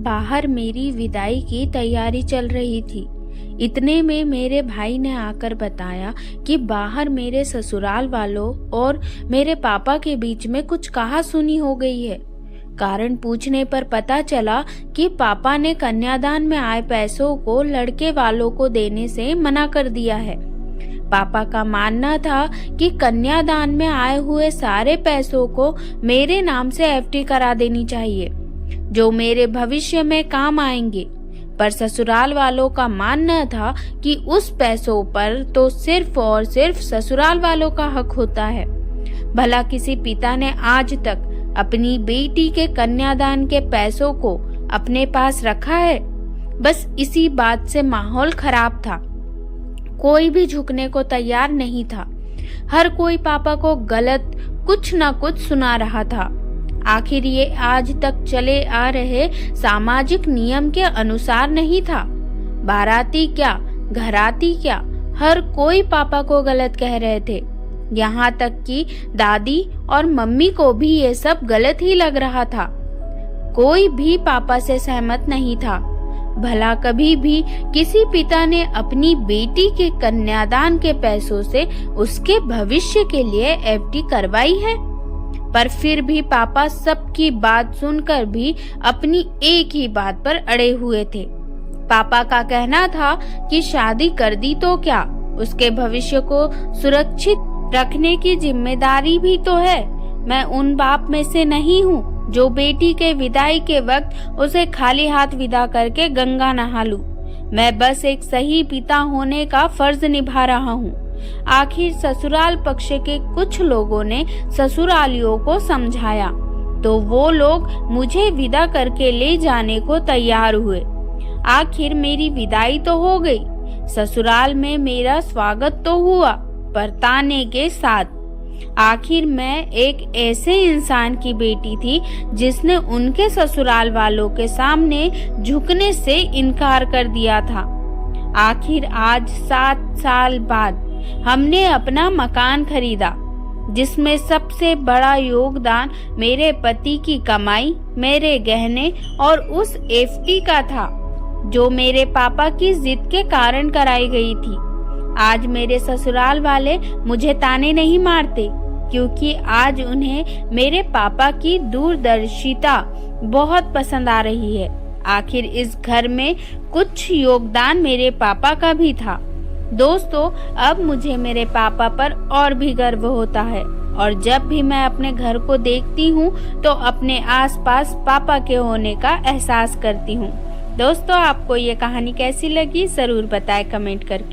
बाहर मेरी विदाई की तैयारी चल रही थी। इतने में मेरे भाई ने आकर बताया कि बाहर मेरे ससुराल वालों और मेरे पापा के बीच में कुछ कहासुनी हो गई है। कारण पूछने पर पता चला कि पापा ने कन्यादान में आए पैसों को लड़के वालों को देने से मना कर दिया है। पापा का मानना था कि कन्यादान में आए हुए सारे पैसों को मेरे नाम से एफडी करा देनी चाहिए, जो मेरे भविष्य में काम आएंगे। पर ससुराल वालों का मानना था कि उस पैसों पर तो सिर्फ और सिर्फ ससुराल वालों का हक होता है। भला किसी पिता ने आज तक अपनी बेटी के कन्यादान के पैसों को अपने पास रखा है? बस इसी बात से माहौल खराब था। कोई भी झुकने को तैयार नहीं था। हर कोई पापा को गलत कुछ न कुछ सुना रहा था। आखिर ये आज तक चले आ रहे सामाजिक नियम के अनुसार नहीं था। बाराती क्या, घराती क्या, हर कोई पापा को गलत कह रहे थे। यहाँ तक कि दादी और मम्मी को भी ये सब गलत ही लग रहा था। कोई भी पापा से सहमत नहीं था। भला कभी भी किसी पिता ने अपनी बेटी के कन्यादान के पैसों से उसके भविष्य के लिए एफडी करवाई है? पर फिर भी पापा सबकी बात सुनकर भी अपनी एक ही बात पर अड़े हुए थे। पापा का कहना था कि शादी कर दी तो क्या, उसके भविष्य को सुरक्षित रखने की जिम्मेदारी भी तो है। मैं उन बाप में से नहीं हूँ जो बेटी के विदाई के वक्त उसे खाली हाथ विदा करके गंगा नहा लूं। मैं बस एक सही पिता होने का फर्ज निभा रहा हूँ। आखिर ससुराल पक्ष के कुछ लोगों ने ससुरालियों को समझाया तो वो लोग मुझे विदा करके ले जाने को तैयार हुए। आखिर मेरी विदाई तो हो गई, ससुराल में मेरा स्वागत तो हुआ, पर ताने के साथ। आखिर मैं एक ऐसे इंसान की बेटी थी जिसने उनके ससुराल वालों के सामने झुकने से इनकार कर दिया था। आखिर आज 7 साल बाद हमने अपना मकान खरीदा, जिसमें सबसे बड़ा योगदान मेरे पति की कमाई, मेरे गहने और उस एफडी का था जो मेरे पापा की जिद के कारण कराई गई थी। आज मेरे ससुराल वाले मुझे ताने नहीं मारते, क्योंकि आज उन्हें मेरे पापा की दूरदर्शिता बहुत पसंद आ रही है। आखिर इस घर में कुछ योगदान मेरे पापा का भी था। दोस्तों, अब मुझे मेरे पापा पर और भी गर्व होता है और जब भी मैं अपने घर को देखती हूँ तो अपने आसपास पापा के होने का एहसास करती हूँ। दोस्तों, आपको ये कहानी कैसी लगी जरूर बताएं कमेंट करके।